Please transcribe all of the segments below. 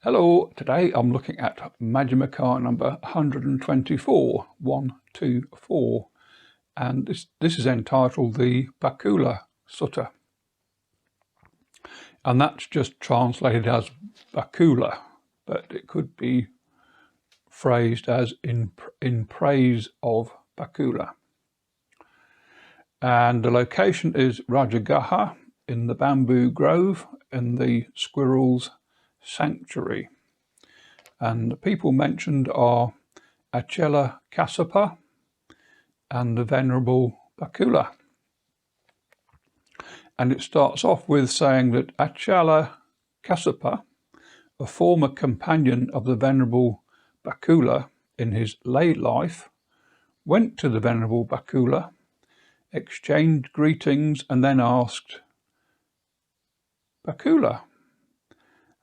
Hello, today I'm looking at Majjhima number 124, 124, and this is entitled the Bakkula Sutta. And that's just translated as Bakkula, but it could be phrased as in praise of Bakkula. And the location is Rajagaha in the bamboo grove in the squirrel's sanctuary. And the people mentioned are Achela Kassapa and the Venerable Bakkula. And it starts off with saying that Achela Kassapa, a former companion of the Venerable Bakkula in his lay life, went to the Venerable Bakkula, exchanged greetings, and then asked, "Bakkula,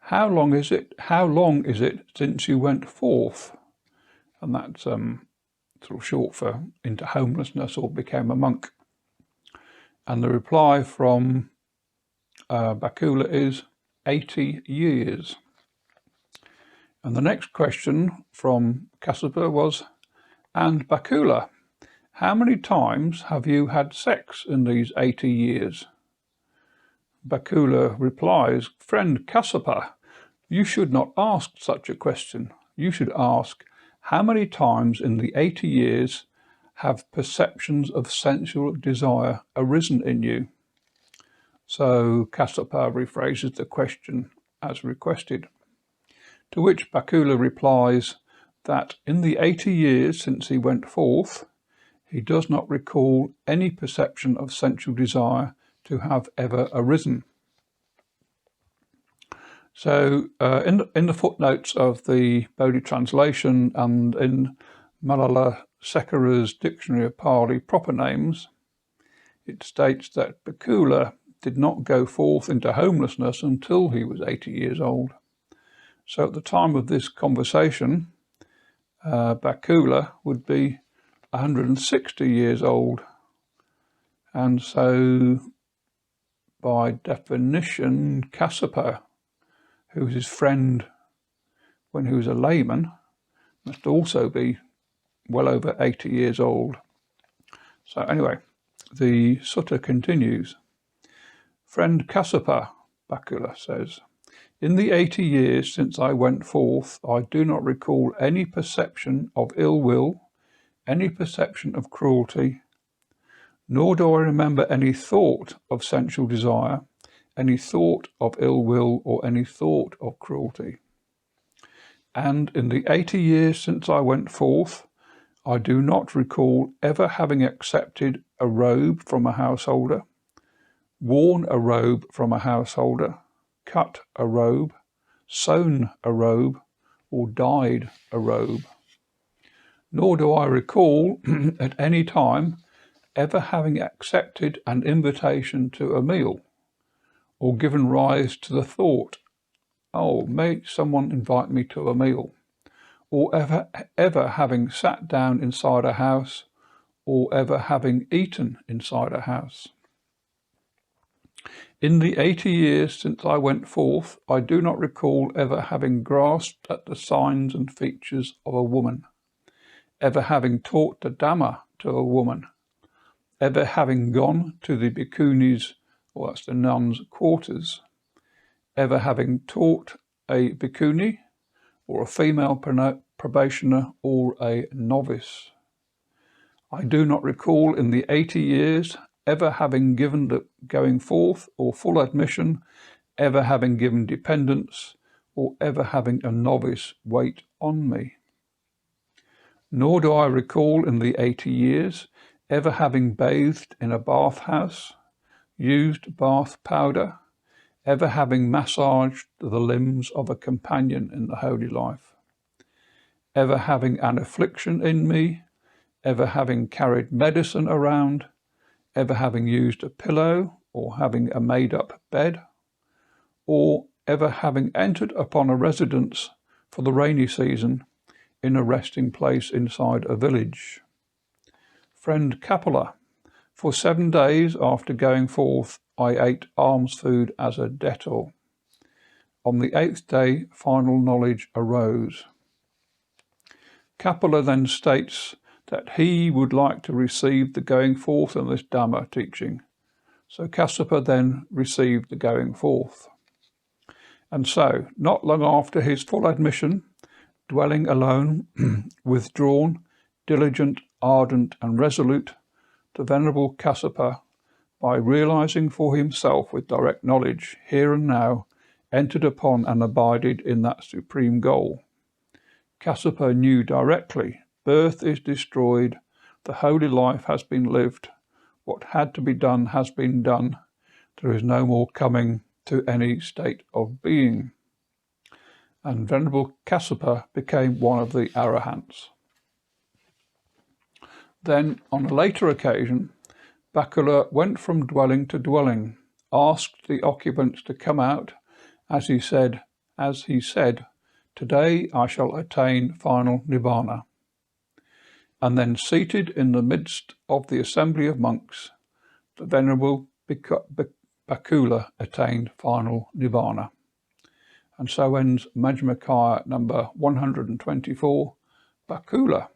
how long is it since you went forth?" And that's sort of short for into homelessness or became a monk. And the reply from Bakkula is 80 years. And the next question from Kassapa was, "And Bakkula, how many times have you had sex in these 80 years?" Bakkula replies, "Friend Kassapa, you should not ask such a question. You should ask, how many times in the 80 years have perceptions of sensual desire arisen in you?" So Kassapa rephrases the question as requested, to which Bakkula replies that in the 80 years since he went forth, he does not recall any perception of sensual desire to have ever arisen. So in the footnotes of the Bodhi translation and in Malalasekara's Dictionary of Pali Proper Names, it states that Bakkula did not go forth into homelessness until he was 80 years old. So at the time of this conversation, Bakkula would be 160 years old. And so by definition, Kassapa, who was his friend when he was a layman, must also be well over 80 years old. So anyway, the sutta continues. "Friend Kassapa," Bakkula says, "in the 80 years since I went forth, I do not recall any perception of ill will, any perception of cruelty, nor do I remember any thought of sensual desire, any thought of ill will, or any thought of cruelty. And in the 80 years since I went forth, I do not recall ever having accepted a robe from a householder, worn a robe from a householder, cut a robe, sewn a robe, or dyed a robe. Nor do I recall at any time ever having accepted an invitation to a meal, or given rise to the thought, 'Oh, may someone invite me to a meal,' or ever having sat down inside a house, or ever having eaten inside a house. In the 80 years since I went forth, I do not recall ever having grasped at the signs and features of a woman, ever having taught the Dhamma to a woman, ever having gone to the bhikkhuni's, or that's the nun's, quarters, ever having taught a bhikkhuni, or a female probationer, or a novice. I do not recall in the 80 years ever having given the going forth or full admission, ever having given dependence, or ever having a novice wait on me. Nor do I recall in the 80 years ever having bathed in a bathhouse, used bath powder, ever having massaged the limbs of a companion in the holy life, ever having an affliction in me, ever having carried medicine around, ever having used a pillow or having a made-up bed, or ever having entered upon a residence for the rainy season in a resting place inside a village. Friend Kapila, for 7 days after going forth, I ate alms food as a debtor. On the 8th day, final knowledge arose. Kapila then states that he would like to receive the going forth in this Dhamma teaching. So Kassapa then received the going forth. And so, not long after his full admission, dwelling alone, withdrawn, diligent, ardent, and resolute, the Venerable Kassapa, by realizing for himself with direct knowledge, here and now, entered upon and abided in that supreme goal. Kassapa knew directly, birth is destroyed, the holy life has been lived, what had to be done has been done, there is no more coming to any state of being. And Venerable Kassapa became one of the Arahants. Then, on a later occasion, Bakkula went from dwelling to dwelling, asked the occupants to come out, as he said, "Today I shall attain final Nibbana." And then, seated in the midst of the assembly of monks, the Venerable Bakkula attained final Nibbana. And so ends Majjhima Nikaya number 124, Bakkula.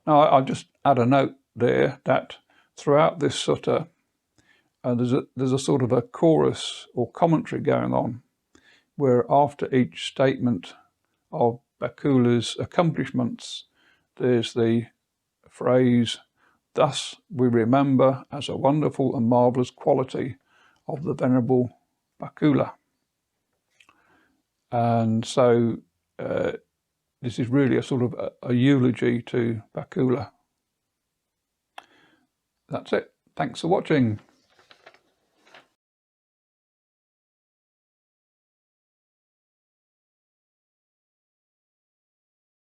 Now, I'll just add a note there that throughout this sutta, there's a sort of a chorus or commentary going on, where after each statement of Bakkula's accomplishments, there's the phrase, "Thus we remember as a wonderful and marvellous quality of the Venerable Bakkula." And so this is really a sort of a eulogy to Bakkula. That's it. Thanks for watching.